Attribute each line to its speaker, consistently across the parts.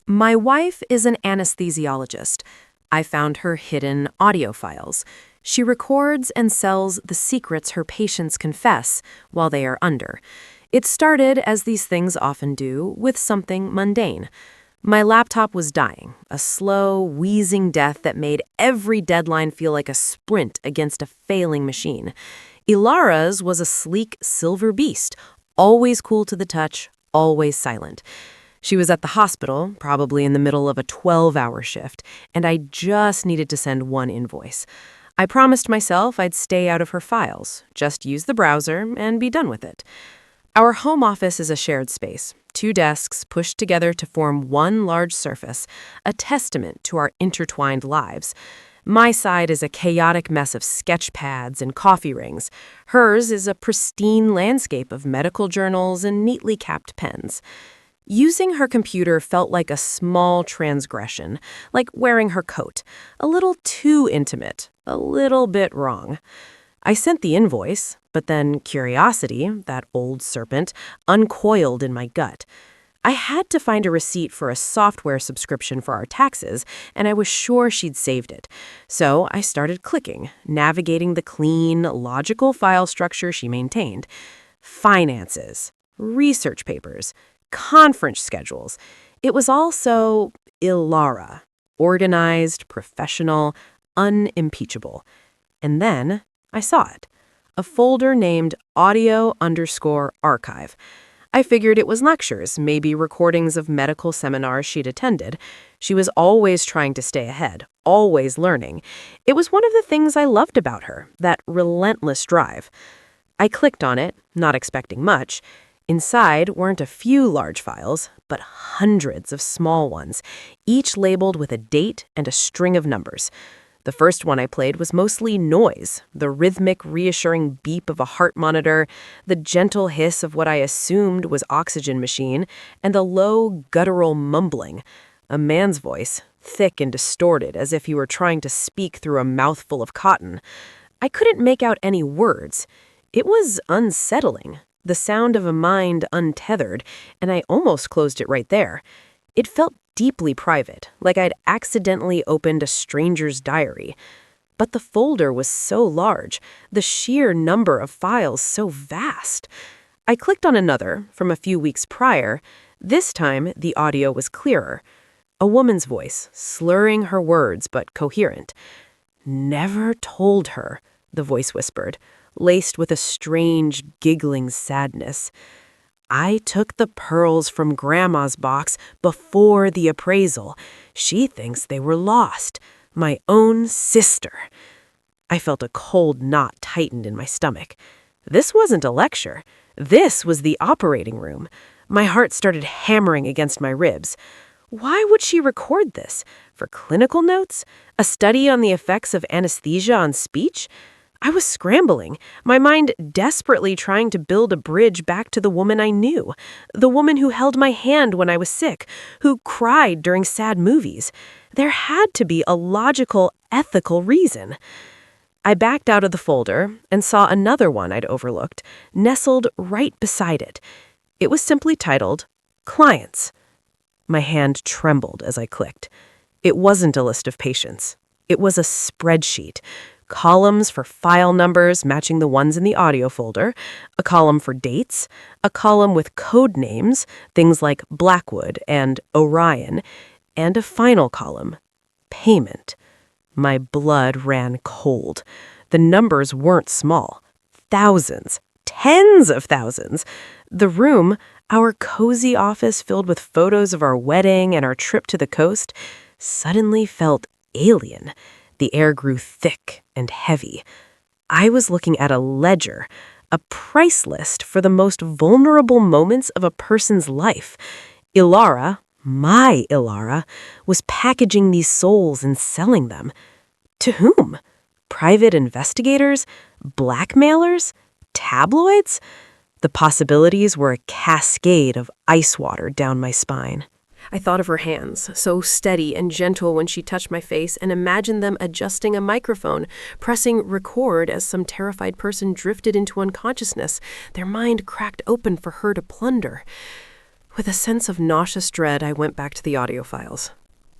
Speaker 1: My wife is an anesthesiologist. I found her hidden audio files. She records and sells the secrets her patients confess while they are under. It started, as these things often do, with something mundane. My laptop was dying, a slow, wheezing death that made every deadline feel like a sprint against a failing machine. Ilara's was a sleek silver beast, always cool to the touch, always silent. She was at the hospital, probably in the middle of a 12-hour shift, and I just needed to send one invoice. I promised myself I'd stay out of her files, just use the browser, and be done with it. Our home office is a shared space, 2 desks pushed together to form one large surface, a testament to our intertwined lives. My side is a chaotic mess of sketch pads and coffee rings. Hers is a pristine landscape of medical journals and neatly capped pens. Using her computer felt like a small transgression, like wearing her coat. A little too intimate, a little bit wrong. I sent the invoice, but then curiosity, that old serpent, uncoiled in my gut. I had to find a receipt for a software subscription for our taxes, and I was sure she'd saved it. So I started clicking, navigating the clean, logical file structure she maintained. Finances, research papers, conference schedules. It was all so Ilara, organized, professional, unimpeachable. And then I saw it, a folder named audio_archive. I figured it was lectures, maybe recordings of medical seminars she'd attended. She was always trying to stay ahead, always learning. It was one of the things I loved about her, that relentless drive. I clicked on it, not expecting much. Inside weren't a few large files, but hundreds of small ones, each labeled with a date and a string of numbers. The first one I played was mostly noise, the rhythmic, reassuring beep of a heart monitor, the gentle hiss of what I assumed was oxygen machine, and the low, guttural mumbling. A man's voice, thick and distorted, as if he were trying to speak through a mouthful of cotton. I couldn't make out any words. It was unsettling. The sound of a mind untethered, and I almost closed it right there. It felt deeply private, like I'd accidentally opened a stranger's diary. But the folder was so large, the sheer number of files so vast. I clicked on another, from a few weeks prior. This time, the audio was clearer. A woman's voice, slurring her words but coherent. "Never told her," the voice whispered, laced with a strange, giggling sadness. "I took the pearls from Grandma's box before the appraisal. She thinks they were lost. My own sister." I felt a cold knot tightened in my stomach. This wasn't a lecture. This was the operating room. My heart started hammering against my ribs. Why would she record this? For clinical notes? A study on the effects of anesthesia on speech? I was scrambling, my mind desperately trying to build a bridge back to the woman I knew, the woman who held my hand when I was sick, who cried during sad movies. There had to be a logical, ethical reason. I backed out of the folder and saw another one I'd overlooked, nestled right beside it. It was simply titled, Clients. My hand trembled as I clicked. It wasn't a list of patients. It was a spreadsheet. Columns for file numbers matching the ones in the audio folder, a column for dates, a column with code names, things like Blackwood and Orion, and a final column, payment. My blood ran cold. The numbers weren't small. Thousands, tens of thousands. The room, our cozy office filled with photos of our wedding and our trip to the coast, suddenly felt alien. The air grew thick and heavy. I was looking at a ledger, a price list for the most vulnerable moments of a person's life. Ilara, my Ilara, was packaging these souls and selling them. To whom? Private investigators? Blackmailers? Tabloids? The possibilities were a cascade of ice water down my spine. I thought of her hands, so steady and gentle when she touched my face, and imagined them adjusting a microphone, pressing record as some terrified person drifted into unconsciousness, their mind cracked open for her to plunder. With a sense of nauseous dread, I went back to the audio files.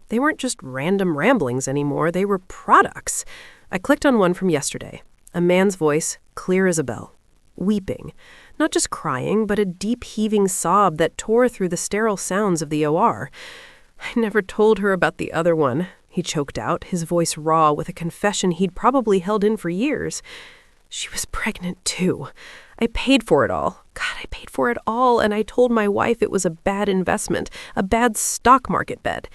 Speaker 1: They weren't just random ramblings anymore, they were products. I clicked on one from yesterday. A man's voice, clear as a bell. Weeping. Not just crying, but a deep heaving sob that tore through the sterile sounds of the OR. I never told her about the other one, he choked out, his voice raw with a confession he'd probably held in for years. She was pregnant too. I paid for it all. God, I paid for it all, and I told my wife it was a bad investment, a bad stock market bet.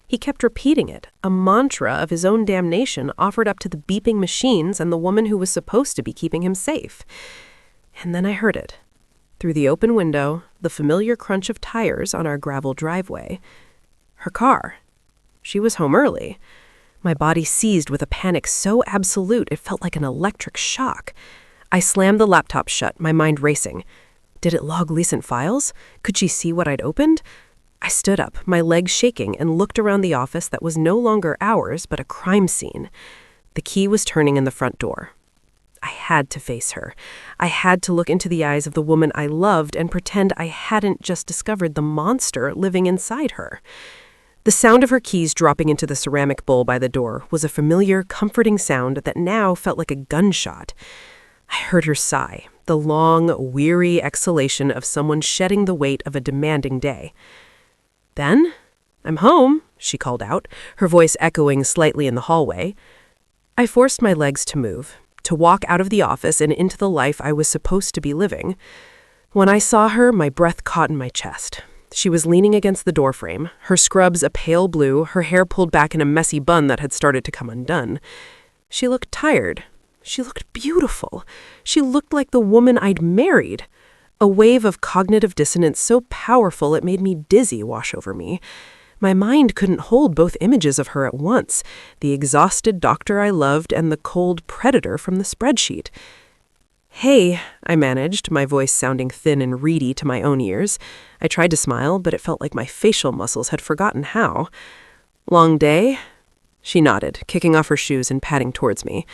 Speaker 1: He kept repeating it, a mantra of his own damnation offered up to the beeping machines and the woman who was supposed to be keeping him safe. And then I heard it. Through the open window, the familiar crunch of tires on our gravel driveway. Her car. She was home early. My body seized with a panic so absolute it felt like an electric shock. I slammed the laptop shut, my mind racing. Did it log recent files? Could she see what I'd opened? I stood up, my legs shaking, and looked around the office that was no longer ours, but a crime scene. The key was turning in the front door. I had to face her. I had to look into the eyes of the woman I loved and pretend I hadn't just discovered the monster living inside her. The sound of her keys dropping into the ceramic bowl by the door was a familiar, comforting sound that now felt like a gunshot. I heard her sigh, the long, weary exhalation of someone shedding the weight of a demanding day. Then, "I'm home," she called out, her voice echoing slightly in the hallway. I forced my legs to move, to walk out of the office and into the life I was supposed to be living. When I saw her, my breath caught in my chest. She was leaning against the doorframe, her scrubs a pale blue, her hair pulled back in a messy bun that had started to come undone. She looked tired. She looked beautiful. She looked like the woman I'd married. A wave of cognitive dissonance so powerful it made me dizzy wash over me. My mind couldn't hold both images of her at once, the exhausted doctor I loved and the cold predator from the spreadsheet. "Hey," I managed, my voice sounding thin and reedy to my own ears. I tried to smile, but it felt like my facial muscles had forgotten how. "Long day?" She nodded, kicking off her shoes and padding towards me.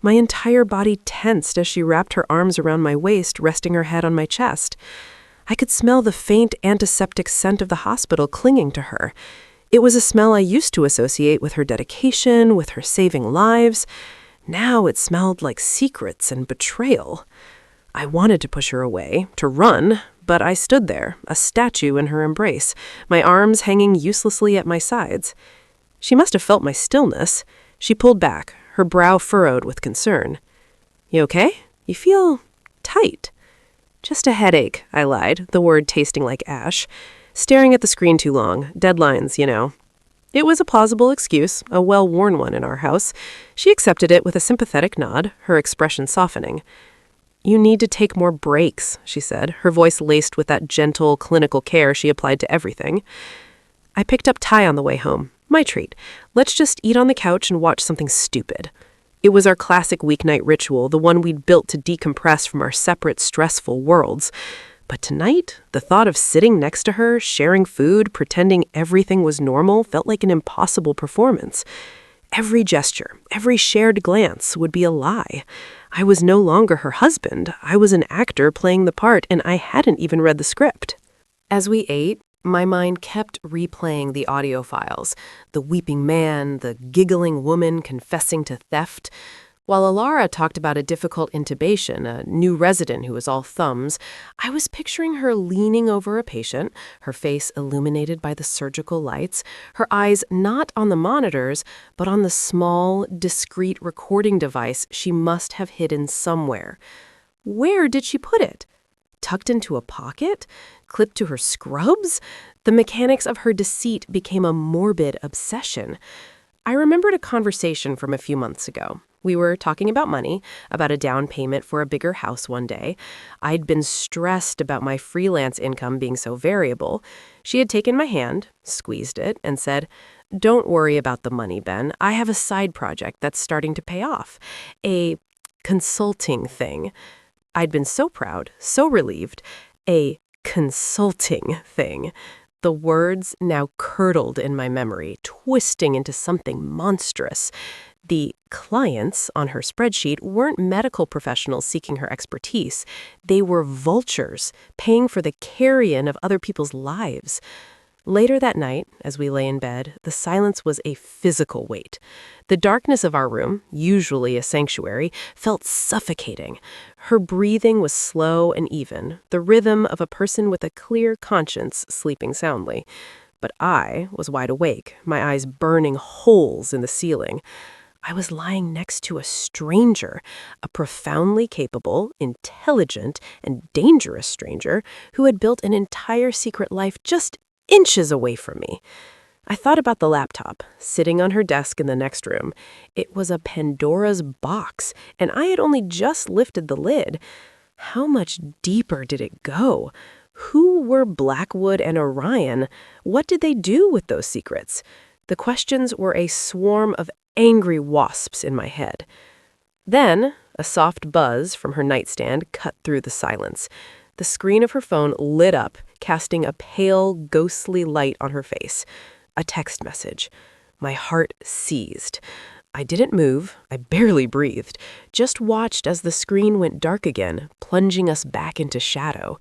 Speaker 1: My entire body tensed as she wrapped her arms around my waist, resting her head on my chest. I could smell the faint antiseptic scent of the hospital clinging to her. It was a smell I used to associate with her dedication, with her saving lives. Now it smelled like secrets and betrayal. I wanted to push her away, to run, but I stood there, a statue in her embrace, my arms hanging uselessly at my sides. She must have felt my stillness. She pulled back, her brow furrowed with concern. "You okay? You feel tight." "Just a headache," I lied, the word tasting like ash. "Staring at the screen too long. Deadlines, you know." It was a plausible excuse, a well-worn one in our house. She accepted it with a sympathetic nod, her expression softening. "You need to take more breaks," she said, her voice laced with that gentle, clinical care she applied to everything. I picked up Ty on the way home. My treat. Let's just eat on the couch and watch something stupid. It was our classic weeknight ritual, the one we'd built to decompress from our separate, stressful worlds. But tonight, the thought of sitting next to her, sharing food, pretending everything was normal felt like an impossible performance. Every gesture, every shared glance would be a lie. I was no longer her husband. I was an actor playing the part, and I hadn't even read the script. As we ate, my mind kept replaying the audio files, the weeping man, the giggling woman confessing to theft. While Alara talked about a difficult intubation, a new resident who was all thumbs, I was picturing her leaning over a patient, her face illuminated by the surgical lights, her eyes not on the monitors, but on the small, discreet recording device she must have hidden somewhere. Where did she put it? Tucked into a pocket? Clipped to her scrubs? The mechanics of her deceit became a morbid obsession. I remembered a conversation from a few months ago. We were talking about money, about a down payment for a bigger house one day. I'd been stressed about my freelance income being so variable. She had taken my hand, squeezed it, and said, "Don't worry about the money, Ben. I have a side project that's starting to pay off. A consulting thing." I'd been so proud, so relieved. A consulting thing. The words now curdled in my memory, twisting into something monstrous. The clients on her spreadsheet weren't medical professionals seeking her expertise. They were vultures, paying for the carrion of other people's lives. Later that night, as we lay in bed, the silence was a physical weight. The darkness of our room, usually a sanctuary, felt suffocating. Her breathing was slow and even, the rhythm of a person with a clear conscience sleeping soundly. But I was wide awake, my eyes burning holes in the ceiling. I was lying next to a stranger, a profoundly capable, intelligent, and dangerous stranger who had built an entire secret life just inches away from me. I thought about the laptop, sitting on her desk in the next room. It was a Pandora's box, and I had only just lifted the lid. How much deeper did it go? Who were Blackwood and Orion? What did they do with those secrets? The questions were a swarm of angry wasps in my head. Then, a soft buzz from her nightstand cut through the silence. The screen of her phone lit up, casting a pale, ghostly light on her face. A text message. My heart seized. I didn't move. I barely breathed. Just watched as the screen went dark again, plunging us back into shadow.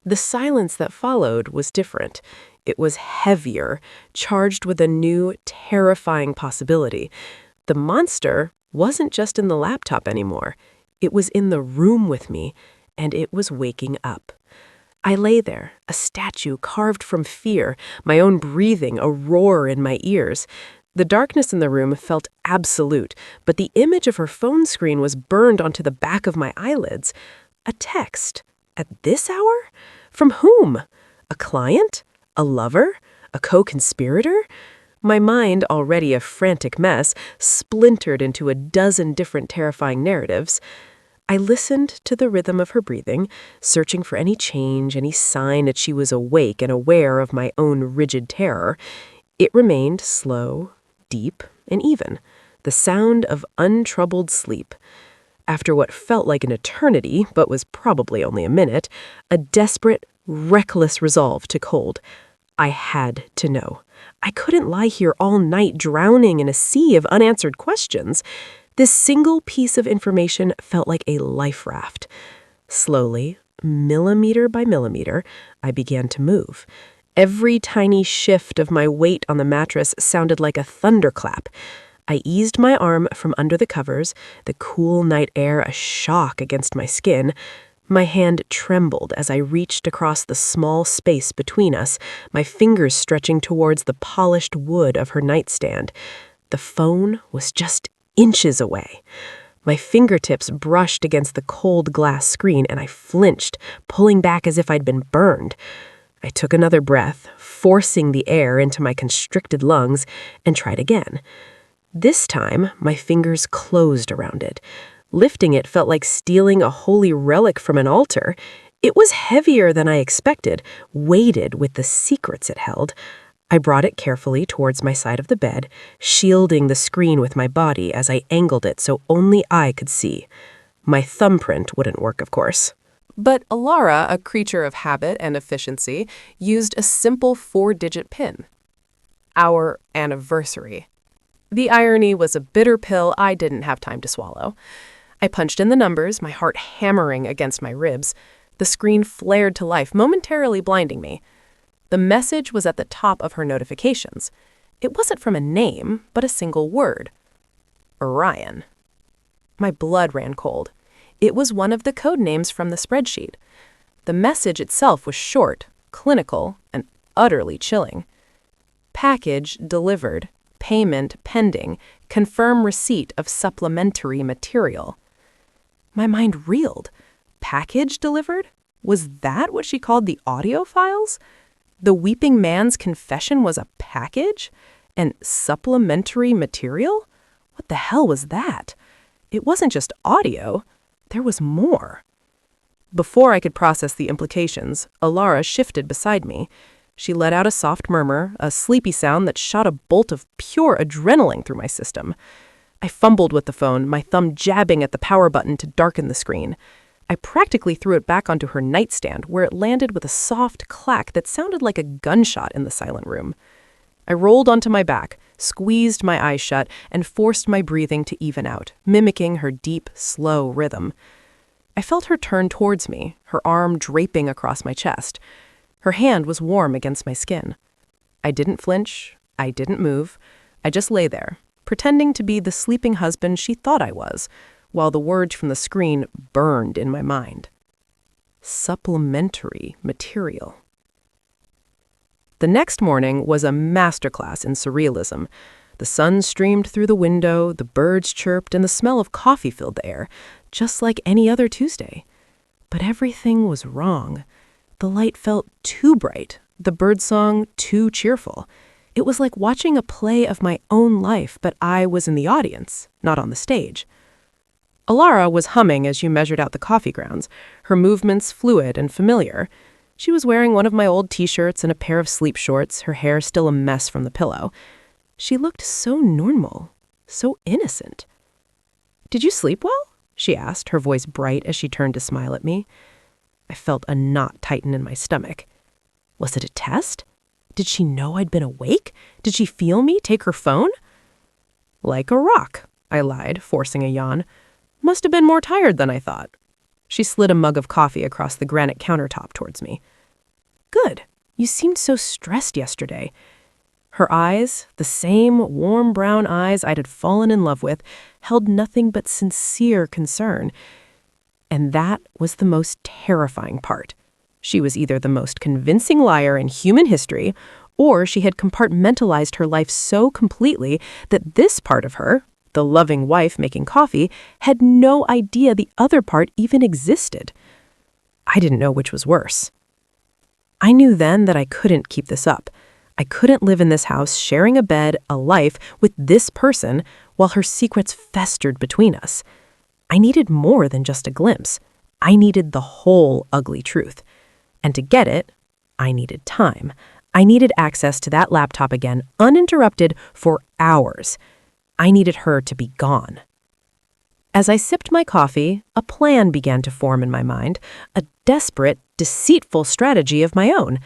Speaker 1: The silence that followed was different. It was heavier, charged with a new, terrifying possibility. The monster wasn't just in the laptop anymore. It was in the room with me, and it was waking up. I lay there, a statue carved from fear, my own breathing a roar in my ears. The darkness in the room felt absolute, but the image of her phone screen was burned onto the back of my eyelids. A text. At this hour? From whom? A client? A lover? A co-conspirator? My mind, already a frantic mess, splintered into a dozen different terrifying narratives. I listened to the rhythm of her breathing, searching for any change, any sign that she was awake and aware of my own rigid terror. It remained slow, deep, and even, the sound of untroubled sleep. After what felt like an eternity, but was probably only a minute, a desperate, reckless resolve took hold. I had to know. I couldn't lie here all night drowning in a sea of unanswered questions. This single piece of information felt like a life raft. Slowly, millimeter by millimeter, I began to move. Every tiny shift of my weight on the mattress sounded like a thunderclap. I eased my arm from under the covers, the cool night air a shock against my skin. My hand trembled as I reached across the small space between us, my fingers stretching towards the polished wood of her nightstand. The phone was just inches away. My fingertips brushed against the cold glass screen, and I flinched, pulling back as if I'd been burned. I took another breath, forcing the air into my constricted lungs, and tried again. This time, my fingers closed around it. Lifting it felt like stealing a holy relic from an altar. It was heavier than I expected, weighted with the secrets it held. I brought it carefully towards my side of the bed, shielding the screen with my body as I angled it so only I could see. My thumbprint wouldn't work, of course. But Alara, a creature of habit and efficiency, used a simple 4-digit PIN. Our anniversary. The irony was a bitter pill I didn't have time to swallow. I punched in the numbers, my heart hammering against my ribs. The screen flared to life, momentarily blinding me. The message was at the top of her notifications. It wasn't from a name, but a single word. Orion. My blood ran cold. It was one of the code names from the spreadsheet. The message itself was short, clinical, and utterly chilling. Package delivered. Payment pending. Confirm receipt of supplementary material. My mind reeled. Package delivered? Was that what she called the audio files? The weeping man's confession was a package? And supplementary material? What the hell was that? It wasn't just audio. There was more. Before I could process the implications, Alara shifted beside me. She let out a soft murmur, a sleepy sound that shot a bolt of pure adrenaline through my system. I fumbled with the phone, my thumb jabbing at the power button to darken the screen. I practically threw it back onto her nightstand, where it landed with a soft clack that sounded like a gunshot in the silent room. I rolled onto my back, squeezed my eyes shut, and forced my breathing to even out, mimicking her deep, slow rhythm. I felt her turn towards me, her arm draping across my chest. Her hand was warm against my skin. I didn't flinch. I didn't move. I just lay there, pretending to be the sleeping husband she thought I was, while the words from the screen burned in my mind. Supplementary material. The next morning was a masterclass in surrealism. The sun streamed through the window, the birds chirped, and the smell of coffee filled the air, just like any other Tuesday. But everything was wrong. The light felt too bright, the birdsong too cheerful. It was like watching a play of my own life, but I was in the audience, not on the stage. Alara was humming as you measured out the coffee grounds, her movements fluid and familiar. She was wearing one of my old t-shirts and a pair of sleep shorts, her hair still a mess from the pillow. She looked so normal, so innocent. "Did you sleep well?" she asked, her voice bright as she turned to smile at me. I felt a knot tighten in my stomach. Was it a test? Did she know I'd been awake? Did she feel me take her phone? "Like a rock," I lied, forcing a yawn. "Must have been more tired than I thought." She slid a mug of coffee across the granite countertop towards me. "Good. You seemed so stressed yesterday." Her eyes, the same warm brown eyes I'd fallen in love with, held nothing but sincere concern. And that was the most terrifying part. She was either the most convincing liar in human history, or she had compartmentalized her life so completely that this part of her, the loving wife making coffee, had no idea the other part even existed. I didn't know which was worse. I knew then that I couldn't keep this up. I couldn't live in this house sharing a bed, a life, with this person while her secrets festered between us. I needed more than just a glimpse. I needed the whole ugly truth. And to get it, I needed time. I needed access to that laptop again, uninterrupted, for hours. I needed her to be gone. As I sipped my coffee, a plan began to form in my mind, a desperate, deceitful strategy of my own.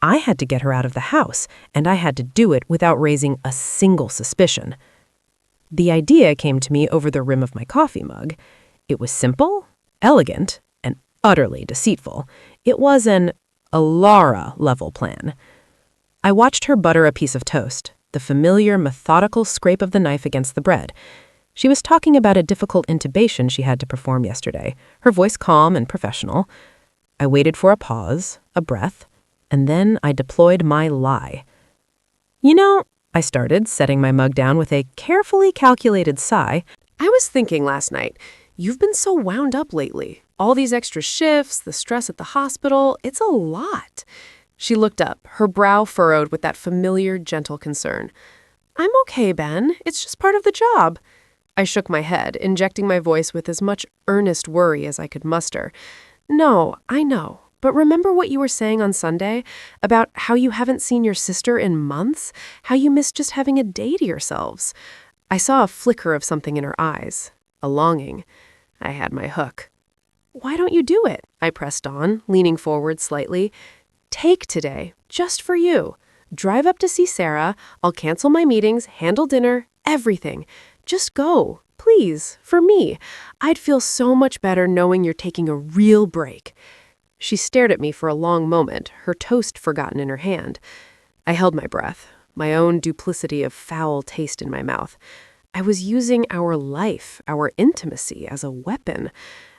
Speaker 1: I had to get her out of the house, and I had to do it without raising a single suspicion. The idea came to me over the rim of my coffee mug. It was simple, elegant, and utterly deceitful. It was an Alara-level plan. I watched her butter a piece of toast, the familiar, methodical scrape of the knife against the bread. She was talking about a difficult intubation she had to perform yesterday, her voice calm and professional. I waited for a pause, a breath, and then I deployed my lie. "You know," I started, setting my mug down with a carefully calculated sigh, "I was thinking last night, you've been so wound up lately. All these extra shifts, the stress at the hospital, it's a lot." She looked up, her brow furrowed with that familiar, gentle concern. "I'm okay, Ben. It's just part of the job." I shook my head, injecting my voice with as much earnest worry as I could muster. "No, I know. But remember what you were saying on Sunday about how you haven't seen your sister in months? How you miss just having a day to yourselves?" I saw a flicker of something in her eyes, a longing. I had my hook. "Why don't you do it?" I pressed on, leaning forward slightly. "Take today, just for you. Drive up to see Sarah. I'll cancel my meetings, handle dinner, everything. Just go, please, for me. I'd feel so much better knowing you're taking a real break." She stared at me for a long moment, her toast forgotten in her hand. I held my breath, my own duplicity of foul taste in my mouth. I was using our life, our intimacy, as a weapon.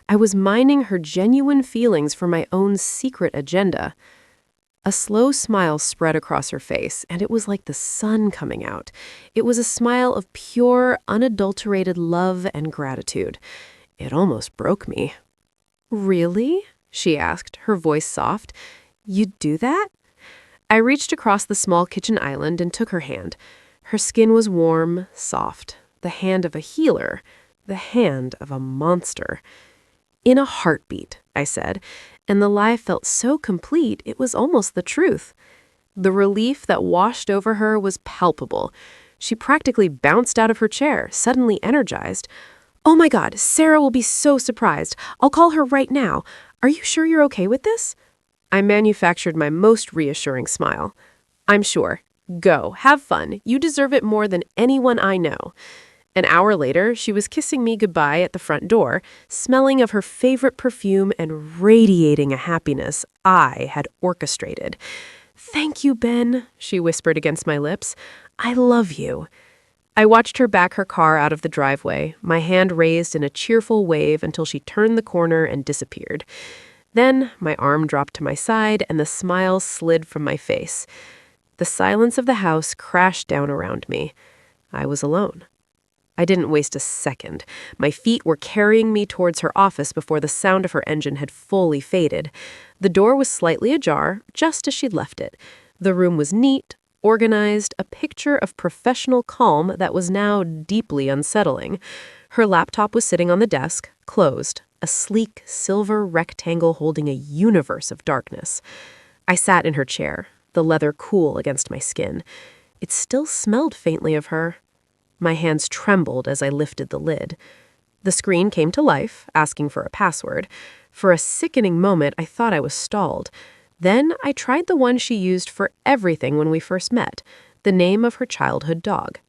Speaker 1: I was mining her genuine feelings for my own secret agenda. A slow smile spread across her face, and it was like the sun coming out. It was a smile of pure, unadulterated love and gratitude. It almost broke me. "Really?" she asked, her voice soft. "You'd do that?" I reached across the small kitchen island and took her hand. Her skin was warm, soft, the hand of a healer, the hand of a monster. "In a heartbeat," I said, and the lie felt so complete it was almost the truth. The relief that washed over her was palpable. She practically bounced out of her chair, suddenly energized. "Oh my God, Sarah will be so surprised. I'll call her right now. Are you sure you're okay with this?" I manufactured my most reassuring smile. "I'm sure. Go, have fun. You deserve it more than anyone I know." An hour later, she was kissing me goodbye at the front door, smelling of her favorite perfume and radiating a happiness I had orchestrated. "Thank you, Ben," she whispered against my lips. "I love you." I watched her back her car out of the driveway, my hand raised in a cheerful wave until she turned the corner and disappeared. Then my arm dropped to my side and the smile slid from my face. The silence of the house crashed down around me. I was alone. I didn't waste a second. My feet were carrying me towards her office before the sound of her engine had fully faded. The door was slightly ajar, just as she'd left it. The room was neat, organized, a picture of professional calm that was now deeply unsettling. Her laptop was sitting on the desk, closed, a sleek silver rectangle holding a universe of darkness. I sat in her chair, the leather cool against my skin. It still smelled faintly of her. My hands trembled as I lifted the lid. The screen came to life, asking for a password. For a sickening moment, I thought I was stalled. Then I tried the one she used for everything when we first met, the name of her childhood dog.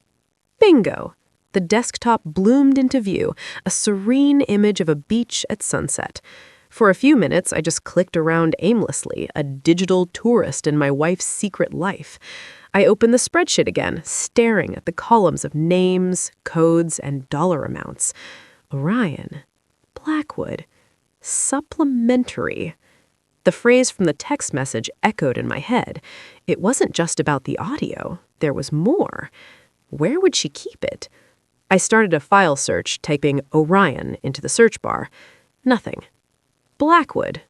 Speaker 1: Bingo! The desktop bloomed into view, a serene image of a beach at sunset. For a few minutes, I just clicked around aimlessly, a digital tourist in my wife's secret life. I opened the spreadsheet again, staring at the columns of names, codes, and dollar amounts. Orion, Blackwood, supplementary. The phrase from the text message echoed in my head. It wasn't just about the audio. There was more. Where would she keep it? I started a file search, typing Orion into the search bar. Nothing. Blackwood.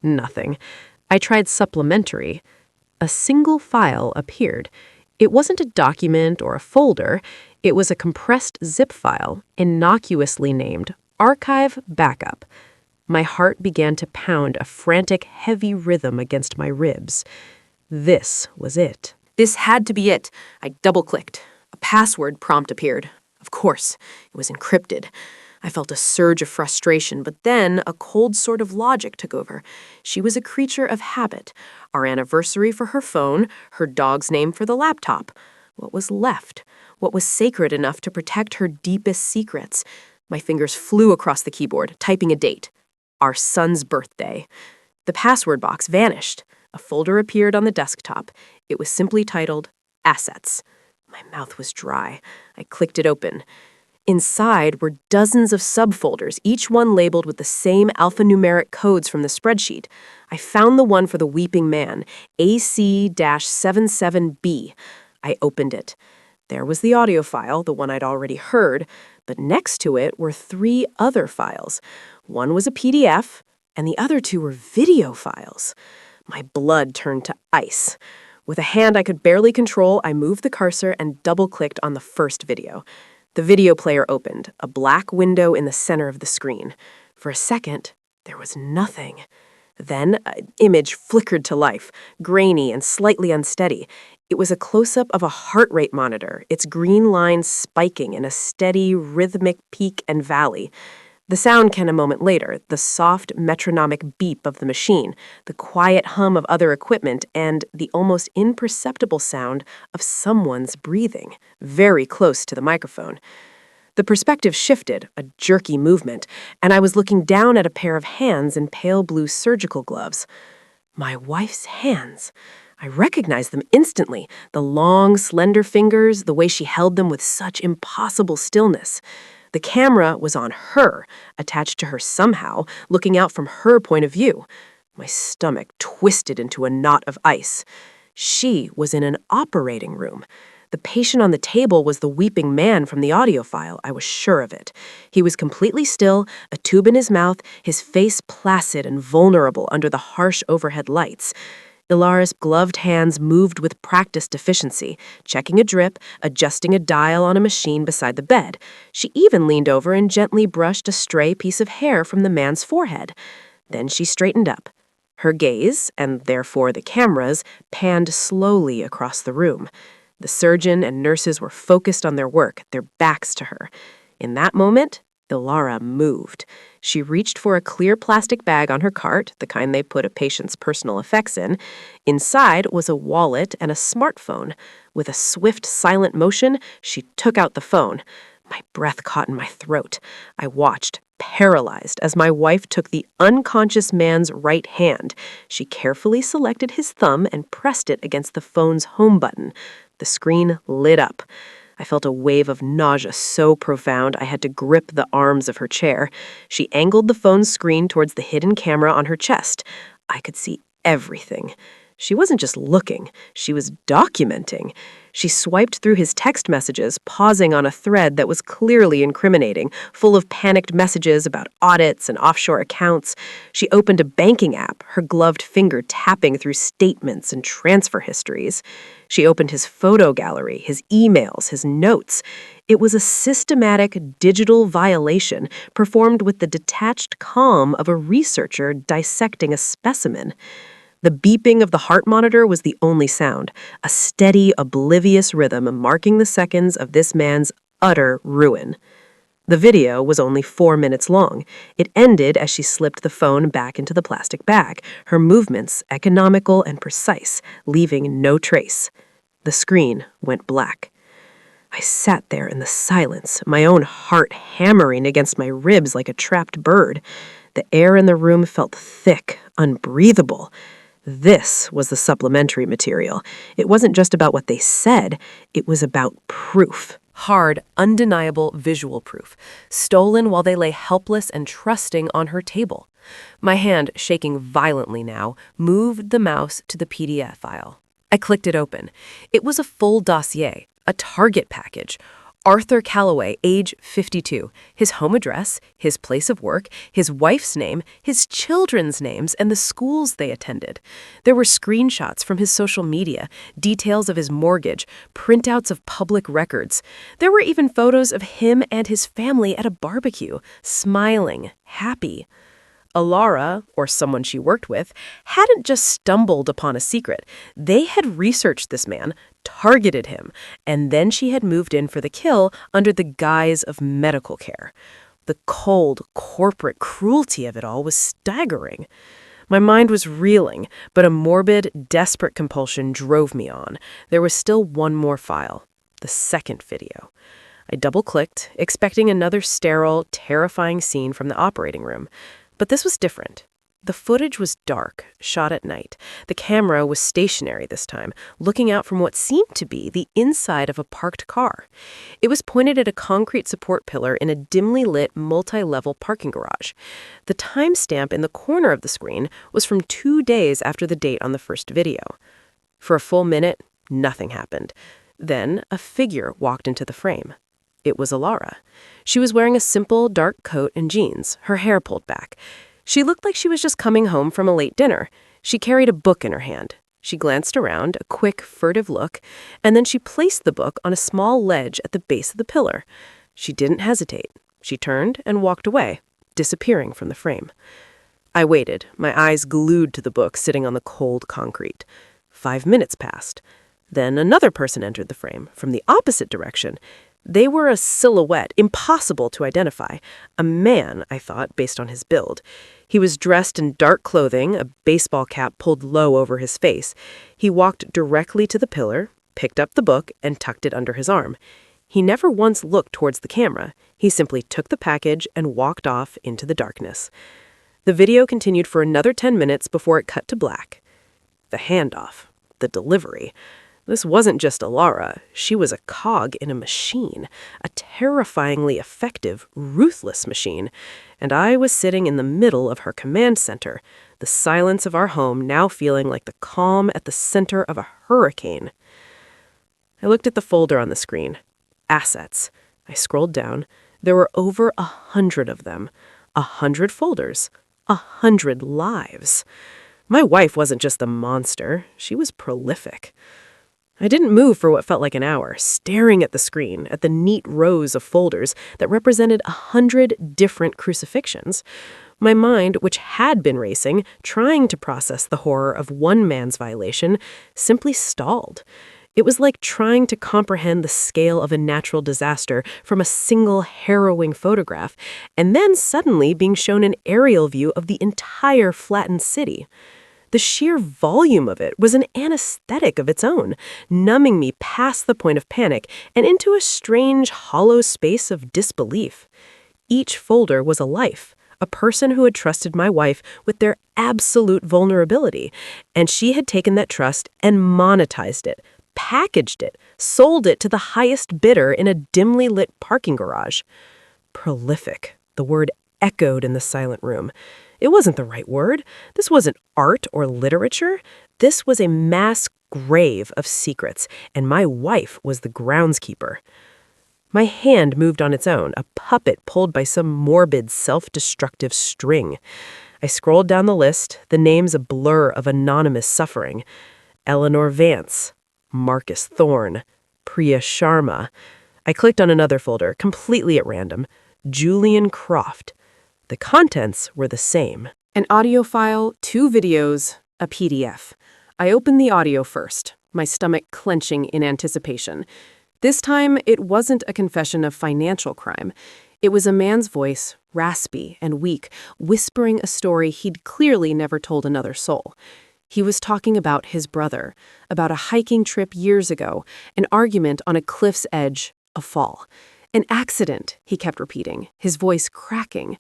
Speaker 1: Nothing. I tried supplementary. A single file appeared. It wasn't a document or a folder. It was a compressed zip file, innocuously named Archive Backup. My heart began to pound a frantic, heavy rhythm against my ribs. This was it. This had to be it. I double-clicked. A password prompt appeared. Of course, it was encrypted. I felt a surge of frustration, but then a cold sort of logic took over. She was a creature of habit. Our anniversary for her phone, her dog's name for the laptop. What was left? What was sacred enough to protect her deepest secrets? My fingers flew across the keyboard, typing a date. Our son's birthday. The password box vanished. A folder appeared on the desktop. It was simply titled Assets. My mouth was dry. I clicked it open. Inside were dozens of subfolders, each one labeled with the same alphanumeric codes from the spreadsheet. I found the one for the weeping man, AC-77B. I opened it. There was the audio file, the one I'd already heard, but next to it were 3 other files. One was a PDF, and the other 2 were video files. My blood turned to ice. With a hand I could barely control, I moved the cursor and double-clicked on the first video. The video player opened, a black window in the center of the screen. For a second, there was nothing. Then, an image flickered to life, grainy and slightly unsteady. It was a close-up of a heart rate monitor, its green lines spiking in a steady, rhythmic peak and valley. The sound came a moment later, the soft, metronomic beep of the machine, the quiet hum of other equipment, and the almost imperceptible sound of someone's breathing, very close to the microphone. The perspective shifted, a jerky movement, and I was looking down at a pair of hands in pale blue surgical gloves. My wife's hands. I recognized them instantly, the long, slender fingers, the way she held them with such impossible stillness. The camera was on her, attached to her somehow, looking out from her point of view. My stomach twisted into a knot of ice. She was in an operating room. The patient on the table was the weeping man from the audio file, I was sure of it. He was completely still, a tube in his mouth, his face placid and vulnerable under the harsh overhead lights. Ilara's gloved hands moved with practiced efficiency, checking a drip, adjusting a dial on a machine beside the bed. She even leaned over and gently brushed a stray piece of hair from the man's forehead. Then she straightened up. Her gaze, and therefore the camera's, panned slowly across the room. The surgeon and nurses were focused on their work, their backs to her. In that moment, Ilara moved. She reached for a clear plastic bag on her cart, the kind they put a patient's personal effects in. Inside was a wallet and a smartphone. With a swift, silent motion, she took out the phone. My breath caught in my throat. I watched, paralyzed, as my wife took the unconscious man's right hand. She carefully selected his thumb and pressed it against the phone's home button. The screen lit up. I felt a wave of nausea so profound I had to grip the arms of her chair. She angled the phone's screen towards the hidden camera on her chest. I could see everything. She wasn't just looking, she was documenting. She swiped through his text messages, pausing on a thread that was clearly incriminating, full of panicked messages about audits and offshore accounts. She opened a banking app, her gloved finger tapping through statements and transfer histories. She opened his photo gallery, his emails, his notes. It was a systematic digital violation performed with the detached calm of a researcher dissecting a specimen. The beeping of the heart monitor was the only sound, a steady, oblivious rhythm marking the seconds of this man's utter ruin. The video was only 4 minutes long. It ended as she slipped the phone back into the plastic bag, her movements economical and precise, leaving no trace. The screen went black. I sat there in the silence, my own heart hammering against my ribs like a trapped bird. The air in the room felt thick, unbreathable. This was the supplementary material. It wasn't just about what they said, it was about proof. Hard, undeniable visual proof, stolen while they lay helpless and trusting on her table. My hand, shaking violently now, moved the mouse to the PDF file. I clicked it open. It was a full dossier, a target package. Arthur Calloway, age 52, his home address, his place of work, his wife's name, his children's names, and the schools they attended. There were screenshots from his social media, details of his mortgage, printouts of public records. There were even photos of him and his family at a barbecue, smiling, happy. Ilara, or someone she worked with, hadn't just stumbled upon a secret. They had researched this man, targeted him, and then she had moved in for the kill under the guise of medical care. The cold, corporate cruelty of it all was staggering. My mind was reeling, but a morbid, desperate compulsion drove me on. There was still one more file, the second video. I double-clicked, expecting another sterile, terrifying scene from the operating room. But this was different. The footage was dark, shot at night. The camera was stationary this time, looking out from what seemed to be the inside of a parked car. It was pointed at a concrete support pillar in a dimly lit, multi-level parking garage. The timestamp in the corner of the screen was from 2 days after the date on the first video. For a full minute, nothing happened. Then a figure walked into the frame. It was Ilara. She was wearing a simple, dark coat and jeans, her hair pulled back. She looked like she was just coming home from a late dinner. She carried a book in her hand. She glanced around, a quick, furtive look, and then she placed the book on a small ledge at the base of the pillar. She didn't hesitate. She turned and walked away, disappearing from the frame. I waited, my eyes glued to the book sitting on the cold concrete. 5 minutes passed. Then another person entered the frame, from the opposite direction. They were a silhouette, impossible to identify. A man, I thought, based on his build. He was dressed in dark clothing, a baseball cap pulled low over his face. He walked directly to the pillar, picked up the book, and tucked it under his arm. He never once looked towards the camera. He simply took the package and walked off into the darkness. The video continued for another 10 minutes before it cut to black. The handoff, the delivery. This wasn't just Ilara. She was a cog in a machine, a terrifyingly effective, ruthless machine. And I was sitting in the middle of her command center, the silence of our home now feeling like the calm at the center of a hurricane. I looked at the folder on the screen. Assets. I scrolled down. There were over 100 of them. 100 folders. 100 lives. My wife wasn't just the monster. She was prolific. I didn't move for what felt like an hour, staring at the screen, at the neat rows of folders that represented 100 different crucifixions. My mind, which had been racing, trying to process the horror of one man's violation, simply stalled. It was like trying to comprehend the scale of a natural disaster from a single harrowing photograph, and then suddenly being shown an aerial view of the entire flattened city. The sheer volume of it was an anesthetic of its own, numbing me past the point of panic and into a strange, hollow space of disbelief. Each folder was a life, a person who had trusted my wife with their absolute vulnerability, and she had taken that trust and monetized it, packaged it, sold it to the highest bidder in a dimly lit parking garage. Prolific. The word echoed in the silent room. It wasn't the right word. This wasn't art or literature. This was a mass grave of secrets, and my wife was the groundskeeper. My hand moved on its own, a puppet pulled by some morbid, self-destructive string. I scrolled down the list, the names a blur of anonymous suffering. Eleanor Vance, Marcus Thorne, Priya Sharma. I clicked on another folder, completely at random. Julian Croft. The contents were the same. An audio file, 2 videos, a PDF. I opened the audio first, my stomach clenching in anticipation. This time, it wasn't a confession of financial crime. It was a man's voice, raspy and weak, whispering a story he'd clearly never told another soul. He was talking about his brother, about a hiking trip years ago, an argument on a cliff's edge, a fall. An accident, he kept repeating, his voice cracking.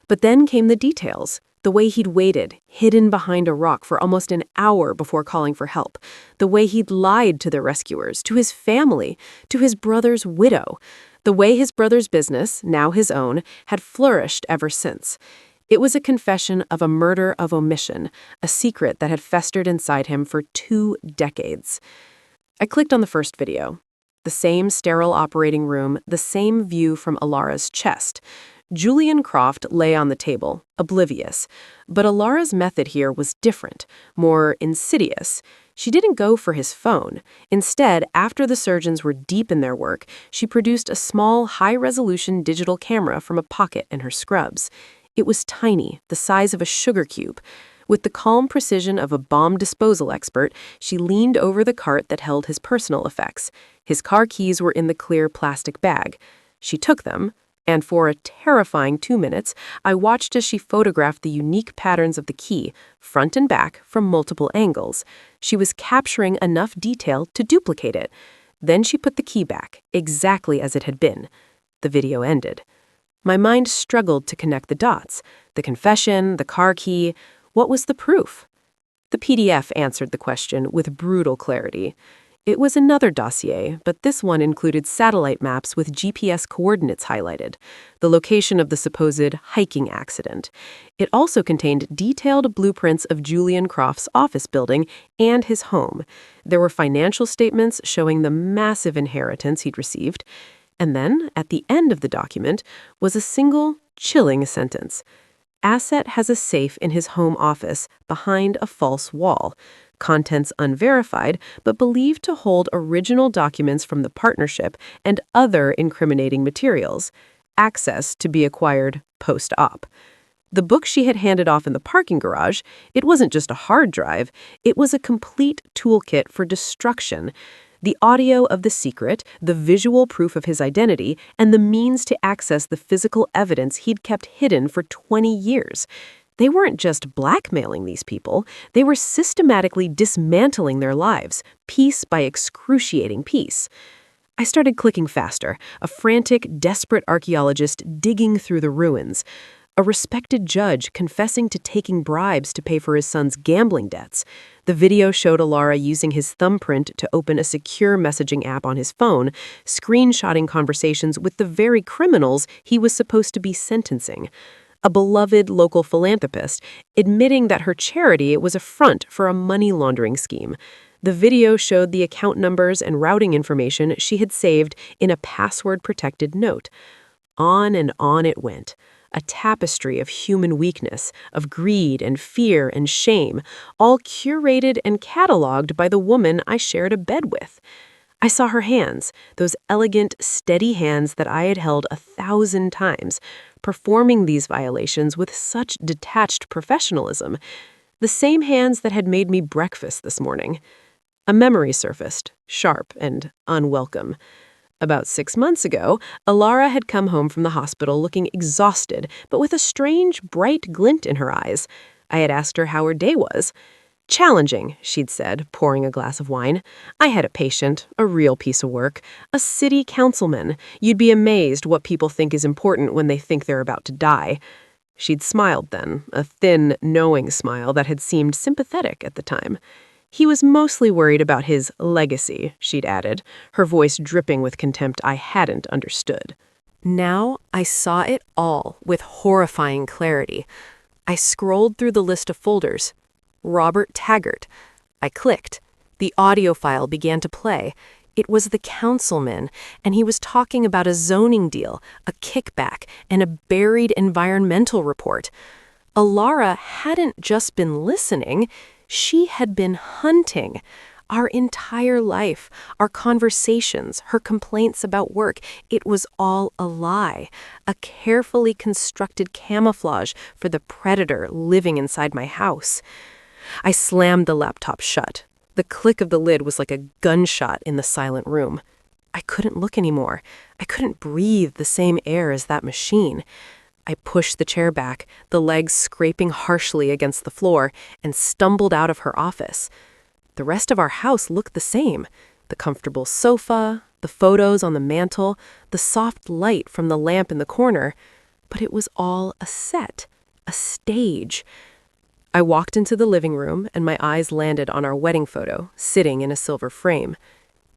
Speaker 1: But then came the details, the way he'd waited, hidden behind a rock for almost an hour before calling for help, the way he'd lied to the rescuers, to his family, to his brother's widow, the way his brother's business, now his own, had flourished ever since. It was a confession of a murder of omission, a secret that had festered inside him for 2 decades. I clicked on the first video. The same sterile operating room, the same view from Alara's chest. Julian Croft lay on the table, oblivious. But Alara's method here was different, more insidious. She didn't go for his phone. Instead, after the surgeons were deep in their work, she produced a small, high-resolution digital camera from a pocket in her scrubs. It was tiny, the size of a sugar cube. With the calm precision of a bomb disposal expert, she leaned over the cart that held his personal effects. His car keys were in the clear plastic bag. She took them, and for a terrifying 2 minutes, I watched as she photographed the unique patterns of the key, front and back, from multiple angles. She was capturing enough detail to duplicate it. Then she put the key back, exactly as it had been. The video ended. My mind struggled to connect the dots. The confession, the car key. What was the proof? The PDF answered the question with brutal clarity. It was another dossier, but this one included satellite maps with GPS coordinates highlighted, the location of the supposed hiking accident. It also contained detailed blueprints of Julian Croft's office building and his home. There were financial statements showing the massive inheritance he'd received. And then, at the end of the document, was a single, chilling sentence. Asset has a safe in his home office behind a false wall. Contents unverified, but believed to hold original documents from the partnership and other incriminating materials. Access to be acquired post-op. The book she had handed off in the parking garage, it wasn't just a hard drive, it was a complete toolkit for destruction. The audio of the secret, the visual proof of his identity, and the means to access the physical evidence he'd kept hidden for 20 years. They weren't just blackmailing these people, they were systematically dismantling their lives, piece by excruciating piece. I started clicking faster, a frantic, desperate archaeologist digging through the ruins. A respected judge confessing to taking bribes to pay for his son's gambling debts. The video showed Alara using his thumbprint to open a secure messaging app on his phone, screenshotting conversations with the very criminals he was supposed to be sentencing. A beloved local philanthropist, admitting that her charity was a front for a money laundering scheme. The video showed the account numbers and routing information she had saved in a password-protected note. On and on it went. A tapestry of human weakness, of greed and fear and shame, all curated and cataloged by the woman I shared a bed with. I saw her hands, those elegant, steady hands that I had held 1,000 times, performing these violations with such detached professionalism. The same hands that had made me breakfast this morning. A memory surfaced, sharp and unwelcome. About 6 months ago, Alara had come home from the hospital looking exhausted, but with a strange, bright glint in her eyes. I had asked her how her day was. Challenging, she'd said, pouring a glass of wine. I had a patient, a real piece of work, a city councilman. You'd be amazed what people think is important when they think they're about to die. She'd smiled then, a thin, knowing smile that had seemed sympathetic at the time. He was mostly worried about his legacy, she'd added, her voice dripping with contempt I hadn't understood. Now I saw it all with horrifying clarity. I scrolled through the list of folders. Robert Taggart. I clicked. The audio file began to play. It was the councilman, and he was talking about a zoning deal, a kickback, and a buried environmental report. Alara hadn't just been listening, she had been hunting. Our entire life, our conversations, her complaints about work, it was all a lie, a carefully constructed camouflage for the predator living inside my house. I slammed the laptop shut. The click of the lid was like a gunshot in the silent room. I couldn't look anymore. I couldn't breathe the same air as that machine. I pushed the chair back, the legs scraping harshly against the floor, and stumbled out of her office. The rest of our house looked the same. The comfortable sofa, the photos on the mantel, the soft light from the lamp in the corner. But it was all a set, a stage. I walked into the living room, and my eyes landed on our wedding photo, sitting in a silver frame.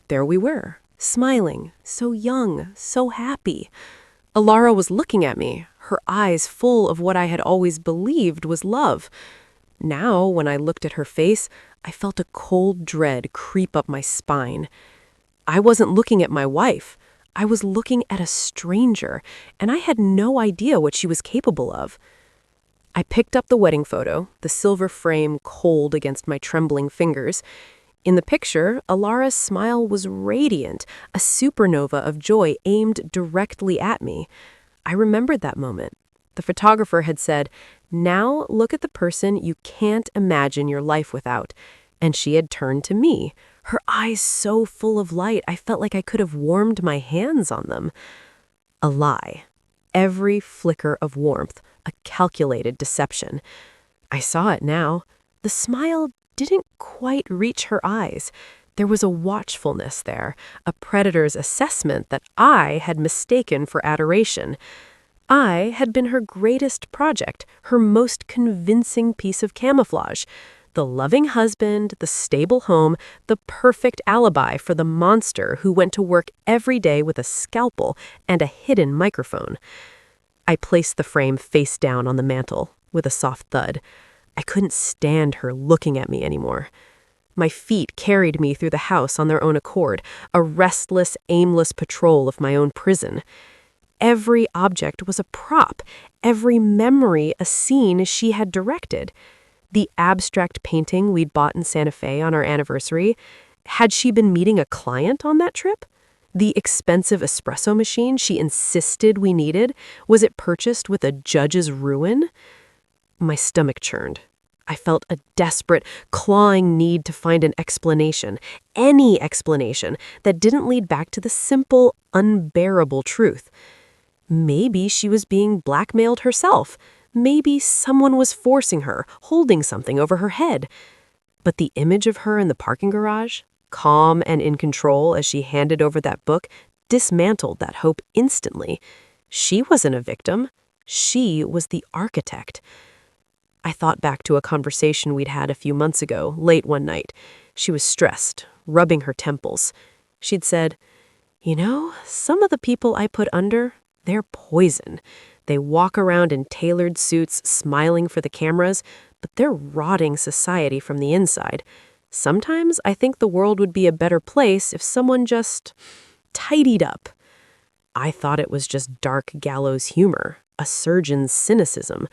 Speaker 1: There we were, smiling, so young, so happy. Alara was looking at me, her eyes full of what I had always believed was love. Now, when I looked at her face, I felt a cold dread creep up my spine. I wasn't looking at my wife. I was looking at a stranger, and I had no idea what she was capable of. I picked up the wedding photo, the silver frame cold against my trembling fingers. In the picture, Alara's smile was radiant, a supernova of joy aimed directly at me. I remembered that moment. The photographer had said, "Now look at the person you can't imagine your life without." And she had turned to me, her eyes so full of light I felt like I could have warmed my hands on them. A lie. Every flicker of warmth, a calculated deception. I saw it now. The smile didn't quite reach her eyes. There was a watchfulness there, a predator's assessment that I had mistaken for adoration. I had been her greatest project, her most convincing piece of camouflage. The loving husband, the stable home, the perfect alibi for the monster who went to work every day with a scalpel and a hidden microphone. I placed the frame face down on the mantel with a soft thud. I couldn't stand her looking at me anymore. My feet carried me through the house on their own accord, a restless, aimless patrol of my own prison. Every object was a prop, every memory a scene she had directed. The abstract painting we'd bought in Santa Fe on our anniversary, had she been meeting a client on that trip? The expensive espresso machine she insisted we needed, was it purchased with a judge's ruin? My stomach churned. I felt a desperate, clawing need to find an explanation, any explanation, that didn't lead back to the simple, unbearable truth. Maybe she was being blackmailed herself. Maybe someone was forcing her, holding something over her head. But the image of her in the parking garage, calm and in control as she handed over that book, dismantled that hope instantly. She wasn't a victim. She was the architect. I thought back to a conversation we'd had a few months ago, late one night. She was stressed, rubbing her temples. She'd said, "You know, some of the people I put under, they're poison. They walk around in tailored suits, smiling for the cameras, but they're rotting society from the inside. Sometimes I think the world would be a better place if someone just tidied up." I thought it was just dark gallows humor, a surgeon's cynicism.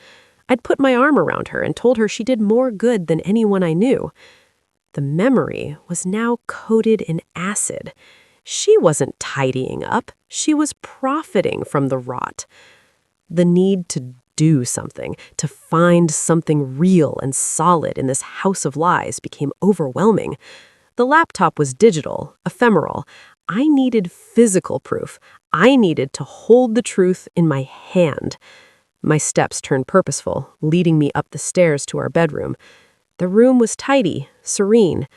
Speaker 1: I'd put my arm around her and told her she did more good than anyone I knew. The memory was now coated in acid. She wasn't tidying up. She was profiting from the rot. The need to do something, to find something real and solid in this house of lies became overwhelming. The laptop was digital, ephemeral. I needed physical proof. I needed to hold the truth in my hand. My steps turned purposeful, leading me up the stairs to our bedroom. The room was tidy, serene.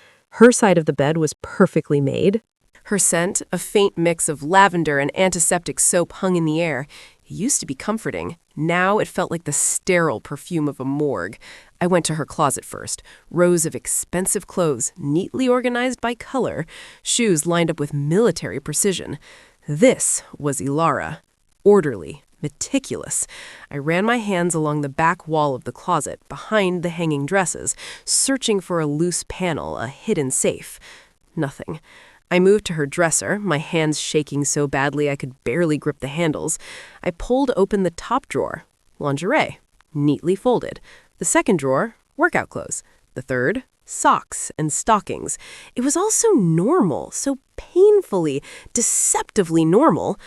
Speaker 1: Her side of the bed was perfectly made. Her scent, a faint mix of lavender and antiseptic soap, hung in the air. It used to be comforting. Now it felt like the sterile perfume of a morgue. I went to her closet first. Rows of expensive clothes, neatly organized by color, shoes lined up with military precision. This was Ilara. Orderly, meticulous. I ran my hands along the back wall of the closet, behind the hanging dresses, searching for a loose panel, a hidden safe. Nothing. I moved to her dresser, my hands shaking so badly I could barely grip the handles. I pulled open the top drawer. Lingerie, neatly folded. The second drawer, workout clothes. The third, socks and stockings. It was all so normal, so painfully, deceptively normal.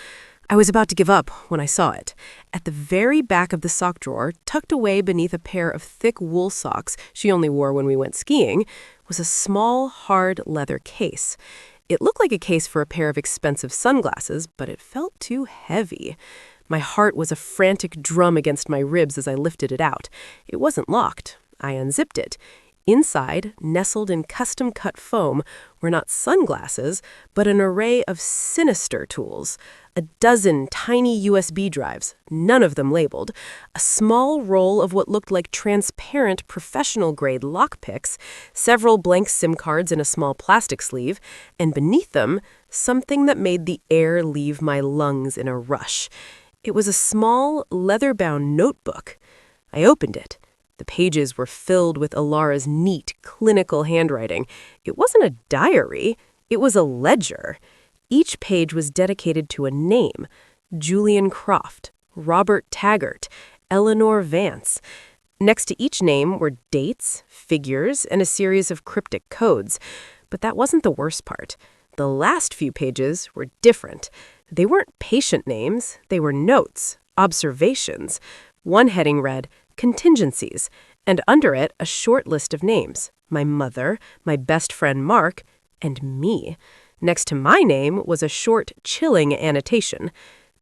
Speaker 1: I was about to give up when I saw it. At the very back of the sock drawer, tucked away beneath a pair of thick wool socks she only wore when we went skiing, was a small, hard leather case. It looked like a case for a pair of expensive sunglasses, but it felt too heavy. My heart was a frantic drum against my ribs as I lifted it out. It wasn't locked. I unzipped it. Inside, nestled in custom-cut foam, were not sunglasses, but an array of sinister tools. A dozen tiny USB drives, none of them labeled, a small roll of what looked like transparent professional-grade lockpicks, several blank SIM cards in a small plastic sleeve, and beneath them, something that made the air leave my lungs in a rush. It was a small, leather-bound notebook. I opened it. The pages were filled with Ilara's neat, clinical handwriting. It wasn't a diary. It was a ledger. Each page was dedicated to a name: Julian Croft, Robert Taggart, Eleanor Vance. Next to each name were dates, figures, and a series of cryptic codes. But that wasn't the worst part. The last few pages were different. They weren't patient names. They were notes, observations. One heading read, Contingencies, and under it a short list of names: my mother, my best friend Mark, and me. Next to my name was a short, chilling annotation: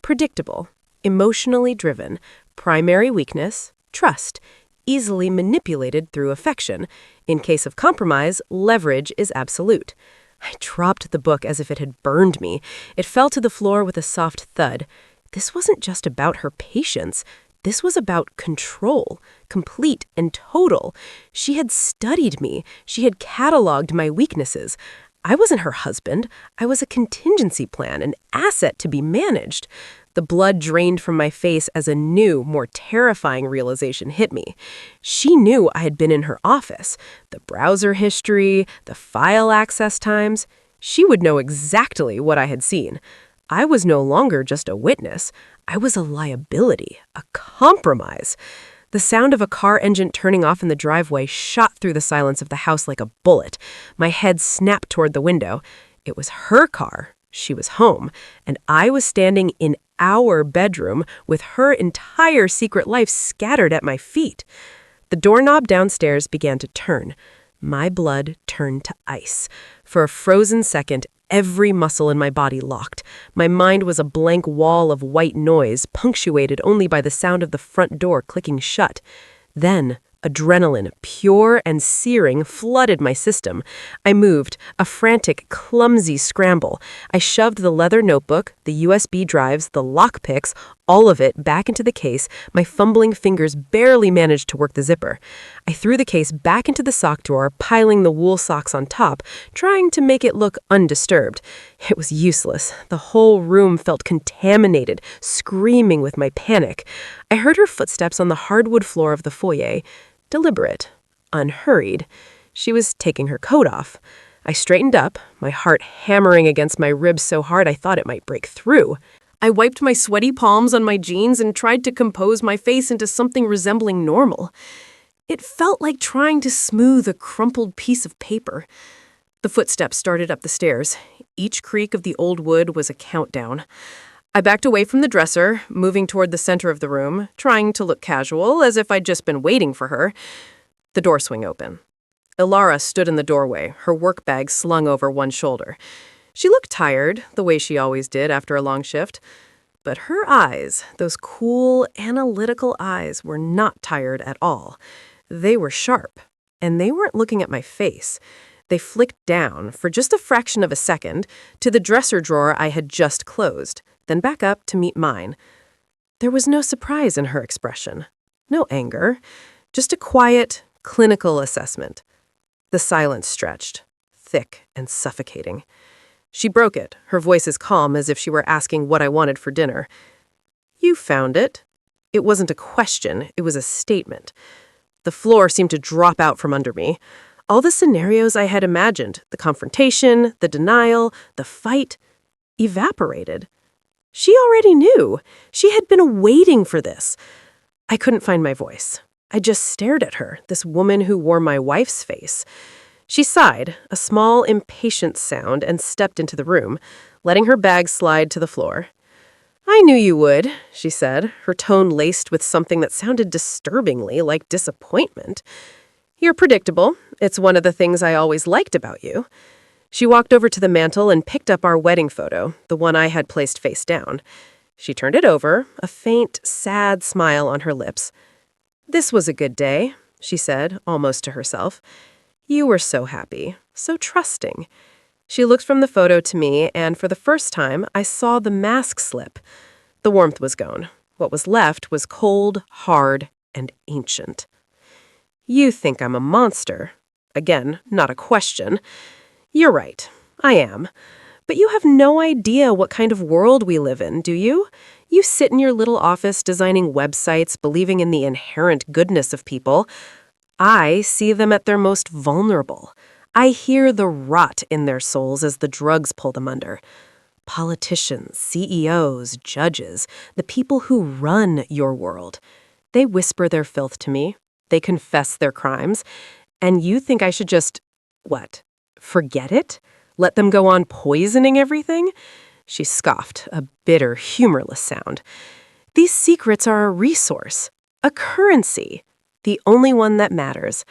Speaker 1: predictable, emotionally driven, primary weakness, trust, easily manipulated through affection. In case of compromise, leverage is absolute. I dropped the book as if it had burned me. It fell to the floor with a soft thud. This wasn't just about her patience. This was about control, complete and total. She had studied me. She had cataloged my weaknesses. I wasn't her husband. I was a contingency plan, an asset to be managed. The blood drained from my face as a new, more terrifying realization hit me. She knew I had been in her office. The browser history, the file access times. She would know exactly what I had seen. I was no longer just a witness. I was a liability, a compromise. The sound of a car engine turning off in the driveway shot through the silence of the house like a bullet. My head snapped toward the window. It was her car. She was home, and I was standing in our bedroom with her entire secret life scattered at my feet. The doorknob downstairs began to turn. My blood turned to ice. For a frozen second, every muscle in my body locked. My mind was a blank wall of white noise, punctuated only by the sound of the front door clicking shut. Then, adrenaline, pure and searing, flooded my system. I moved, a frantic, clumsy scramble. I shoved the leather notebook, the USB drives, the lockpicks, all of it back into the case. My fumbling fingers barely managed to work the zipper. I threw the case back into the sock drawer, piling the wool socks on top, trying to make it look undisturbed. It was useless. The whole room felt contaminated, screaming with my panic. I heard her footsteps on the hardwood floor of the foyer. Deliberate, unhurried. She was taking her coat off. I straightened up, my heart hammering against my ribs so hard I thought it might break through. I wiped my sweaty palms on my jeans and tried to compose my face into something resembling normal. It felt like trying to smooth a crumpled piece of paper. The footsteps started up the stairs. Each creak of the old wood was a countdown. I backed away from the dresser, moving toward the center of the room, trying to look casual, as if I'd just been waiting for her. The door swung open. Ilara stood in the doorway, her work bag slung over one shoulder. She looked tired, the way she always did after a long shift. But her eyes, those cool, analytical eyes, were not tired at all. They were sharp, and they weren't looking at my face. They flicked down, for just a fraction of a second, to the dresser drawer I had just closed, then back up to meet mine. There was no surprise in her expression, no anger, just a quiet, clinical assessment. The silence stretched, thick and suffocating. She broke it, her voice as calm as if she were asking what I wanted for dinner. "You found it." It wasn't a question, it was a statement. The floor seemed to drop out from under me. All the scenarios I had imagined, the confrontation, the denial, the fight, evaporated. She already knew. She had been waiting for this. I couldn't find my voice. I just stared at her, this woman who wore my wife's face. She sighed, a small, impatient sound, and stepped into the room, letting her bag slide to the floor. "I knew you would," she said, her tone laced with something that sounded disturbingly like disappointment. "You're predictable. It's one of the things I always liked about you." She walked over to the mantel and picked up our wedding photo, the one I had placed face down. She turned it over, a faint, sad smile on her lips. "This was a good day," she said, almost to herself. "You were so happy, so trusting." She looked from the photo to me, and for the first time, I saw the mask slip. The warmth was gone. What was left was cold, hard, and ancient. "You think I'm a monster." Again, not a question. "You're right. I am. But you have no idea what kind of world we live in, do you? You sit in your little office designing websites, believing in the inherent goodness of people. I see them at their most vulnerable. I hear the rot in their souls as the drugs pull them under. Politicians, CEOs, judges, the people who run your world. They whisper their filth to me. They confess their crimes. And you think I should just, what, forget it? Let them go on poisoning everything?" She scoffed, a bitter, humorless sound. "These secrets are a resource, a currency, the only one that matters.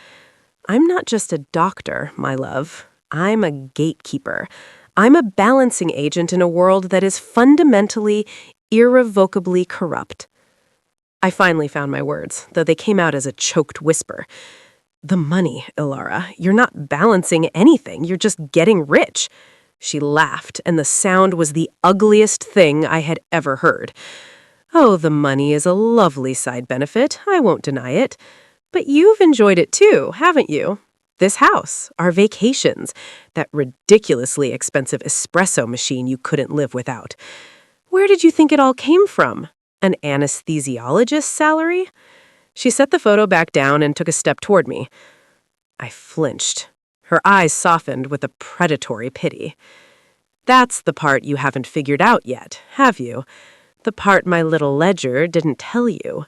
Speaker 1: I'm not just a doctor, my love. I'm a gatekeeper. I'm a balancing agent in a world that is fundamentally, irrevocably corrupt." I finally found my words, though they came out as a choked whisper. "The money, Ilara. You're not balancing anything. You're just getting rich." She laughed, and the sound was the ugliest thing I had ever heard. "Oh, the money is a lovely side benefit. I won't deny it. But you've enjoyed it too, haven't you? This house, our vacations, that ridiculously expensive espresso machine you couldn't live without. Where did you think it all came from? An anesthesiologist's salary?" She set the photo back down and took a step toward me. I flinched. Her eyes softened with a predatory pity. "That's the part you haven't figured out yet, have you? The part my little ledger didn't tell you."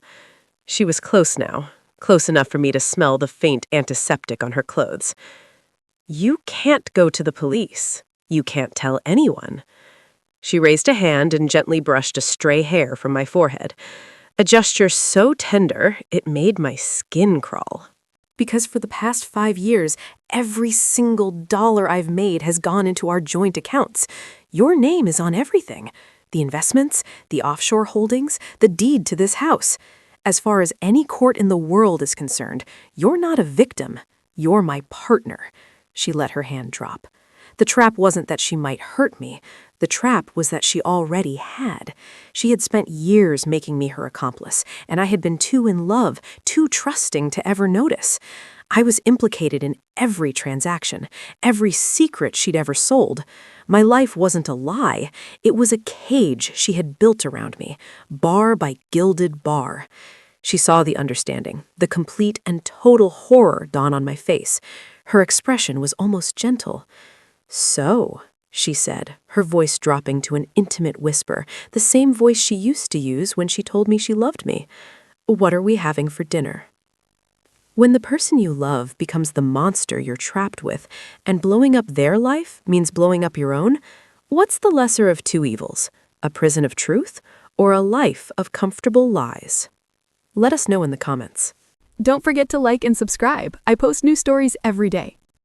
Speaker 1: She was close now, close enough for me to smell the faint antiseptic on her clothes. "You can't go to the police. You can't tell anyone." She raised a hand and gently brushed a stray hair from my forehead. A gesture so tender, it made my skin crawl. "Because for the past 5 years, every single dollar I've made has gone into our joint accounts. Your name is on everything. The investments, the offshore holdings, the deed to this house. As far as any court in the world is concerned, you're not a victim. You're my partner." She let her hand drop. The trap wasn't that she might hurt me. The trap was that she already had. She had spent years making me her accomplice, and I had been too in love, too trusting to ever notice. I was implicated in every transaction, every secret she'd ever sold. My life wasn't a lie. It was a cage she had built around me, bar by gilded bar. She saw the understanding, the complete and total horror dawn on my face. Her expression was almost gentle. "So," she said, her voice dropping to an intimate whisper, the same voice she used to use when she told me she loved me. "What are we having for dinner?" When the person you love becomes the monster you're trapped with, and blowing up their life means blowing up your own, what's the lesser of two evils? A prison of truth or a life of comfortable lies? Let us know in the comments.
Speaker 2: Don't forget to like and subscribe. I post new stories every day.